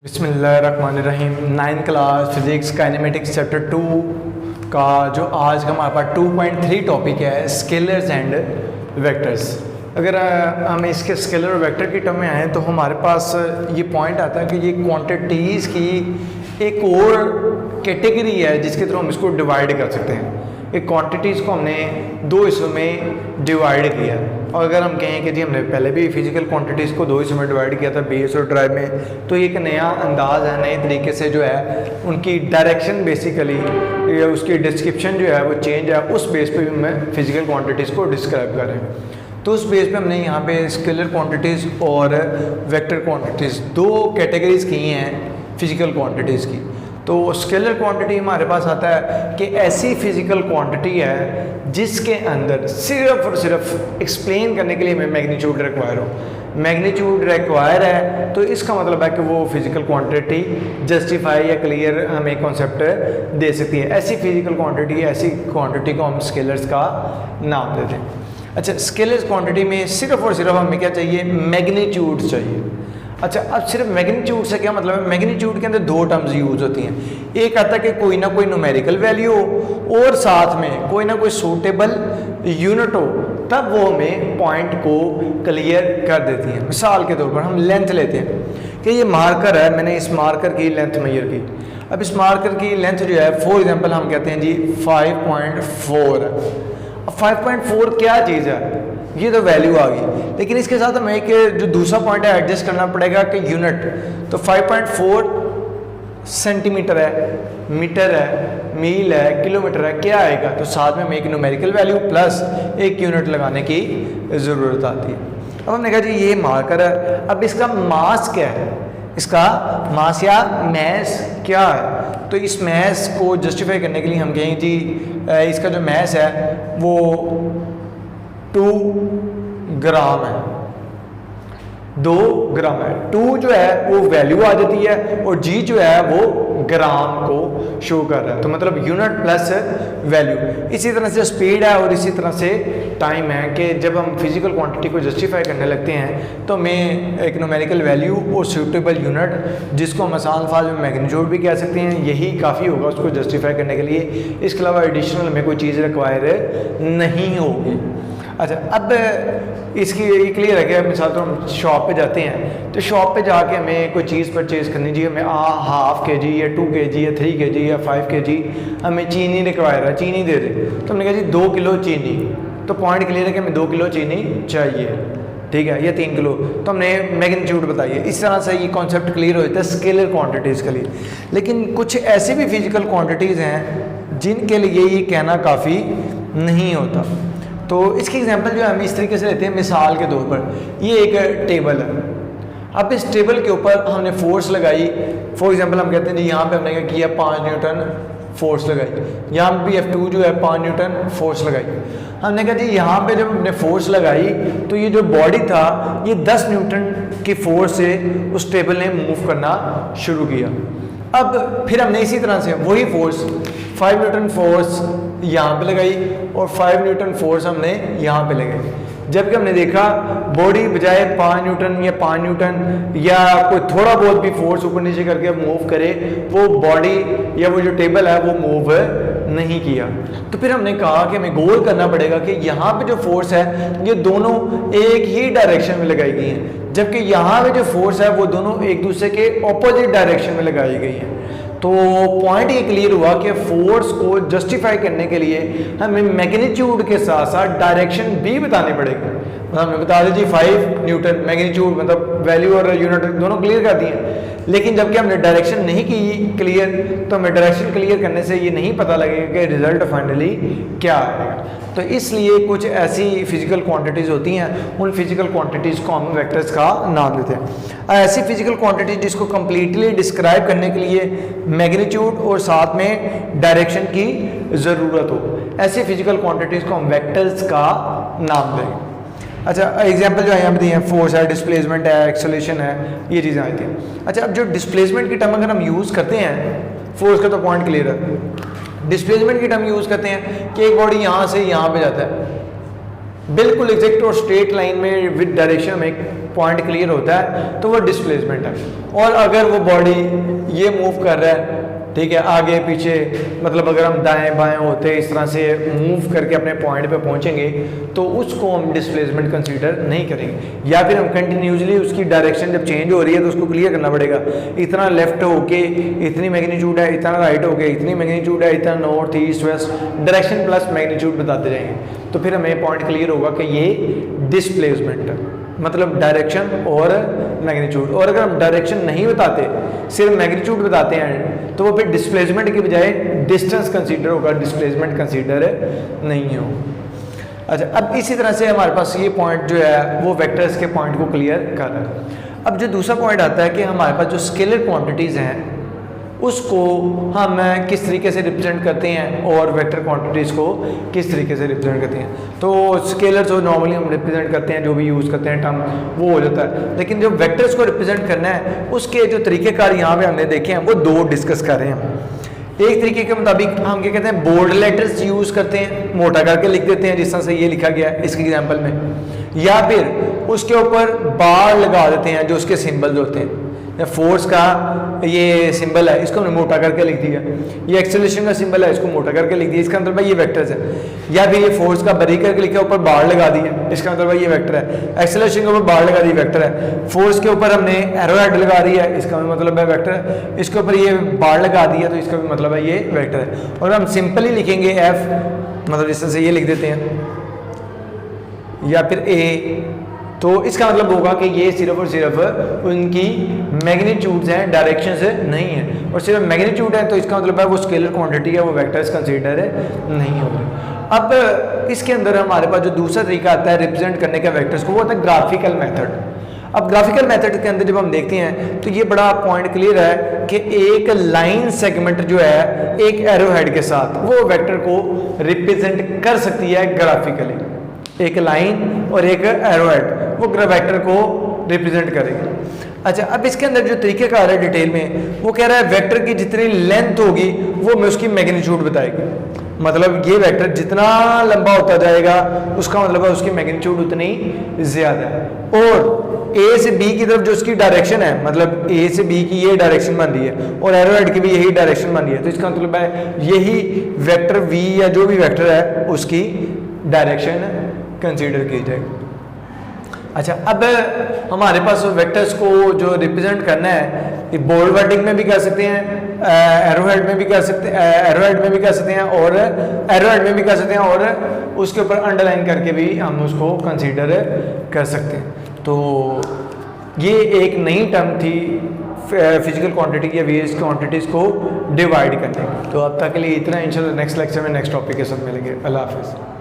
बिस्मिल्लाहिर्रहमानिर्रहीम। 9th class physics kinematics chapter 2 का जो आज का हमारे पास 2.3 टॉपिक है स्केलर्स एंड वेक्टर्स। अगर हम इसके स्केलर और वेक्टर की टर्म में आए तो हमारे पास ये पॉइंट आता है कि ये क्वांटिटीज़ की एक और कैटेगरी है जिसके थ्रू हम इसको डिवाइड कर सकते हैं। एक क्वांटिटीज़ को हमने दो हिस्सों में डिवाइड किया और अगर हम कहें कि जी हमने पहले भी फिजिकल क्वांटिटीज़ को दो हिस्सों में डिवाइड किया था, बेस और ड्राइव में, तो एक नया अंदाज़ है, नए तरीके से जो है उनकी डायरेक्शन बेसिकली या उसकी डिस्क्रिप्शन जो है वो चेंज है। उस बेस पे भी मैं फिजिकल क्वांटिटीज़ को डिस्क्राइब कर रहे हैं। तो उस बेस पे हमने यहाँ पे स्केलर क्वांटिटीज़ और वेक्टर क्वांटिटीज़ दो कैटेगरीज की हैं फिजिकल क्वांटिटीज़ की। तो स्केलर क्वांटिटी हमारे पास आता है कि ऐसी फिजिकल क्वांटिटी है जिसके अंदर सिर्फ और सिर्फ एक्सप्लेन करने के लिए हमें मैग्नीट्यूड रिक्वायर हो। मैग्नीट्यूड रिक्वायर है तो इसका मतलब है कि वो फिजिकल क्वांटिटी जस्टिफाई या क्लियर हमें कॉन्सेप्ट दे सकती है। ऐसी फिजिकल क्वांटिटी, ऐसी क्वांटिटी को हम स्केलर्स का नाम देते हैं। अच्छा, स्केलर्स क्वांटिटी में सिर्फ और सिर्फ हमें क्या चाहिए? मैग्नीट्यूड चाहिए। अच्छा, अब सिर्फ मैग्नीट्यूड से क्या मतलब है? मैग्नीट्यूड के अंदर दो टर्म्स यूज होती हैं। एक आता है कि कोई ना कोई न्यूमेरिकल वैल्यू हो और साथ में कोई ना कोई सूटेबल यूनिट हो, तब वो हमें पॉइंट को क्लियर कर देती है। मिसाल के तौर पर हम लेंथ लेते हैं कि ये मार्कर है, मैंने इस मार्कर की लेंथ मेजर की। अब इस मार्कर की लेंथ जो है फॉर एग्जाम्पल हम कहते हैं जी 5.4 है। अब 5.4 क्या चीज़ है? ये तो वैल्यू आ गई, लेकिन इसके साथ हमें एक जो दूसरा पॉइंट है एडजस्ट करना पड़ेगा कि यूनिट। तो 5.4 सेंटीमीटर है, मीटर है, मील है, किलोमीटर है, क्या आएगा? तो साथ में हमें एक न्यूमेरिकल वैल्यू प्लस एक यूनिट लगाने की ज़रूरत आती है। अब हमने कहा जी ये मार्कर है, अब इसका मास क्या है? इसका मास या मैस क्या है? तो इस मैस को जस्टिफाई करने के लिए हम कहेंगे जी इसका जो मैस है वो 2 ग्राम है, 2 ग्राम है। 2 जो है वो वैल्यू आ जाती है और जी जो है वो ग्राम को शो कर रहा है, तो मतलब यूनिट प्लस वैल्यू। इसी तरह से स्पीड है और इसी तरह से टाइम है कि जब हम फिजिकल क्वांटिटी को जस्टिफाई करने लगते हैं तो हमें एक न्यूमेरिकल वैल्यू और सूटेबल यूनिट, जिसको हम आसान अल्फाज में मैग्नीट्यूड भी कह सकते हैं, यही काफ़ी होगा उसको जस्टिफाई करने के लिए। इसके अलावा एडिशनल हमें कोई चीज़ रिक्वायर नहीं होगी। अच्छा, अब इसकी क्लियर है कि मिसाल तो हम शॉप पे जाते हैं तो शॉप पे जाके हमें कोई चीज़ परचेज़ करनी चाहिए, हमें 1/2 kg या 2 kg या 3 kg या 5 kg हमें चीनी रिक्वायर है, चीनी दे दे। तो हमने कहा जी 2 किलो चीनी, तो पॉइंट क्लियर है कि हमें 2 किलो चीनी चाहिए, ठीक है, या 3 किलो, तो हमने मैग्नीट्यूड बताइए। इस तरह से ये कॉन्सेप्ट क्लियर हो जाता है स्केलर क्वांटिटीज़ के लिए। लेकिन कुछ ऐसी भी फिजिकल क्वांटिटीज़ हैं जिनके लिए ये कहना काफ़ी नहीं होता। तो इसकी एग्जांपल जो है हम इस तरीके से लेते हैं। मिसाल के तौर पर ये एक टेबल है, अब इस टेबल के ऊपर हमने फोर्स लगाई। फॉर एग्जांपल हम कहते हैं जी यहाँ पे हमने क्या किया, 5 न्यूटन फोर्स लगाई। यहाँ पे F2 जो है 5 न्यूटन फोर्स लगाई। हमने कहा जी यहाँ पे जब हमने फोर्स लगाई तो ये जो बॉडी था ये 10 न्यूटन की फोर्स से उस टेबल ने मूव करना शुरू किया। अब फिर हमने इसी तरह से वही फोर्स 5 न्यूटन फोर्स यहाँ पे लगाई और 5 न्यूटन फोर्स हमने यहाँ पे लगाई। जबकि हमने देखा बॉडी बजाय 5 न्यूटन या 5 न्यूटन या कोई थोड़ा बहुत भी फोर्स ऊपर नीचे करके मूव करे, वो बॉडी या वो जो टेबल है वो मूव नहीं किया। तो फिर हमने कहा कि हमें गोल करना पड़ेगा कि यहाँ पे जो फोर्स है ये दोनों एक ही डायरेक्शन में लगाई गई हैं, जबकि यहाँ पे जो फोर्स है वो दोनों एक दूसरे के ऑपोजिट डायरेक्शन में लगाई गई हैं। तो पॉइंट ये क्लियर हुआ कि फोर्स को जस्टिफाई करने के लिए हमें मैग्नीट्यूड के साथ साथ डायरेक्शन भी बतानी पड़ेगी। मतलब हमें बता दीजिए 5 न्यूटन मैग्नीट्यूड मतलब वैल्यू और यूनिट दोनों क्लियर कर दिए, लेकिन जबकि हमने डायरेक्शन नहीं की क्लियर, तो हमें डायरेक्शन क्लियर करने से ये नहीं पता लगेगा कि रिजल्ट फाइनली क्या आएगा। तो इसलिए कुछ ऐसी फिजिकल क्वांटिटीज़ होती हैं, उन फिजिकल क्वांटिटीज़ को हम वेक्टर्स का नाम देते हैं। ऐसी फिजिकल क्वांटिटी जिसको कम्प्लीटली डिस्क्राइब करने के लिए मैग्नीट्यूड और साथ में डायरेक्शन की ज़रूरत हो, ऐसी फिजिकल क्वांटिटीज़ को हम वेक्टर्स का नाम देंगे। अच्छा, एग्जांपल जो है यहाँ पे दिए हैं, फोर्स है, डिस्प्लेसमेंट है, एक्सेलरेशन है, ये चीज़ें आती हैं। अच्छा, अब जो डिस्प्लेसमेंट की टर्म अगर हम यूज़ करते हैं, फोर्स का तो पॉइंट क्लियर है, डिस्प्लेसमेंट की टर्म यूज़ करते हैं कि एक बॉडी यहाँ से यहाँ पे जाता है, बिल्कुल एग्जैक्ट और स्ट्रेट लाइन में विद डायरेक्शन में एक पॉइंट क्लियर होता है तो वो डिस्प्लेसमेंट है। और अगर वो बॉडी ये मूव कर रहा है, ठीक है, आगे पीछे, मतलब अगर हम दाएं बाएं होते इस तरह से मूव करके अपने पॉइंट पे पहुंचेंगे तो उसको हम डिस्प्लेसमेंट कंसीडर नहीं करेंगे। या फिर हम कंटिन्यूसली उसकी डायरेक्शन जब चेंज हो रही है तो उसको क्लियर करना पड़ेगा, इतना लेफ्ट होके इतनी मैग्नीट्यूड है, इतना राइट होके इतनी मैग्नीट्यूड है, इतना north east west, direction plus magnitude बताते जाएंगे तो फिर हमें पॉइंट क्लियर होगा कि ये डिस्प्लेसमेंट है, मतलब डायरेक्शन और मैग्नीट्यूड। और अगर हम डायरेक्शन नहीं बताते, सिर्फ मैग्नीट्यूड बताते हैं तो वो फिर डिस्प्लेसमेंट के बजाय डिस्टेंस कंसीडर होगा, डिस्प्लेसमेंट कंसीडर नहीं हो। अच्छा, अब इसी तरह से हमारे पास ये पॉइंट जो है वो वेक्टर्स के पॉइंट को क्लियर कर रहा है। अब जो दूसरा पॉइंट आता है कि हमारे पास जो स्केलर क्वांटिटीज़ हैं उसको हम किस तरीके से रिप्रेजेंट करते हैं और वेक्टर क्वांटिटीज़ को किस तरीके से रिप्रेजेंट करते हैं। तो स्केलर जो नॉर्मली हम रिप्रेजेंट करते हैं, जो भी यूज़ करते हैं टर्म, वो हो जाता है। लेकिन जो वेक्टर्स को रिप्रेजेंट करना है उसके जो तरीक़ेकार यहाँ पे हमने देखे हैं वो दो डिस्कस कर रहे हैं। एक तरीके के मुताबिक हम क्या कहते हैं, बोल्ड लेटर्स यूज़ करते हैं, मोटा करके लिख देते हैं जिस तरह से ये लिखा गया है इसके एग्जाम्पल में, या फिर उसके ऊपर बार लगा देते हैं जो उसके सिंबल्स होते हैं। फोर्स का ये सिंबल है, इसको हमने मोटा करके लिख दिया, ये एक्सेलरेशन का सिंबल है, इसको मोटा करके लिख दिया, इसका मतलब भाई ये वेक्टर्स है। या फिर ये फोर्स का बारीक करके लिखा, ऊपर बार लगा दी है, इसका मतलब भाई ये वेक्टर है। एक्सेलरेशन के ऊपर बार लगा दी, वेक्टर है। फोर्स के ऊपर हमने एरो हेड लगा दी है, इसका भी मतलब है वेक्टर है। इसके ऊपर ये बार लगा दी है तो इसका भी मतलब है ये वेक्टर है। और हम सिंपली लिखेंगे एफ, मतलब इस तरह से ये लिख देते हैं, या फिर ए, तो इसका मतलब होगा कि ये सिर्फ और सिर्फ उनकी मैग्नीट्यूड्स हैं, डायरेक्शंस नहीं है। और सिर्फ मैग्नीट्यूड है तो इसका मतलब है वो स्केलर क्वांटिटी है, वो वेक्टर्स कंसीडर नहीं हो रहे। अब इसके अंदर हमारे पास जो दूसरा तरीका आता है रिप्रेजेंट करने का वेक्टर्स को, वो होता है ग्राफिकल मेथड। अब ग्राफिकल मेथड के अंदर जब हम देखते हैं तो ये बड़ा पॉइंट क्लियर है कि एक लाइन सेगमेंट जो है एक एरो हेड के साथ वो वेक्टर को रिप्रेजेंट कर सकती है ग्राफिकली। एक लाइन और एक एरो हेड वो वेक्टर को रिप्रेजेंट करेगी। अच्छा, अब इसके अंदर जो तरीके का आ रहा है डिटेल में, वो कह रहा है वेक्टर की जितनी लेंथ होगी वो मैं उसकी मैग्नीट्यूड बताएगी। मतलब ये वेक्टर जितना लंबा होता जाएगा उसका मतलब है उसकी मैग्नीट्यूड उतनी ज़्यादा है। और ए से बी की तरफ जो उसकी डायरेक्शन है, मतलब ए से बी की ये डायरेक्शन बन रही है और एरो हेड की भी यही डायरेक्शन बन रही है, तो इसका मतलब है यही वेक्टर वी या जो भी वेक्टर है उसकी डायरेक्शन कंसीडर की जाएगी। अच्छा, अब हमारे पास वेक्टर्स को जो रिप्रेजेंट करना है, ये बोल्ड वर्डिंग में भी कर सकते हैं, एरो हेड में भी कर सकते हैं, एरो हेड में भी कर सकते हैं और एरो हेड में भी कर सकते हैं, और उसके ऊपर अंडरलाइन करके भी हम उसको कंसीडर कर सकते हैं। तो ये एक नई टर्म थी फिजिकल क्वांटिटी या वेरियस क्वांटिटीज़ को डिवाइड करने की। तो अब तक के लिए इतना, इंशाल्लाह नेक्स्ट लेक्चर में नेक्स्ट टॉपिक के साथ मिलेंगे। अल्लाह हाफिज़।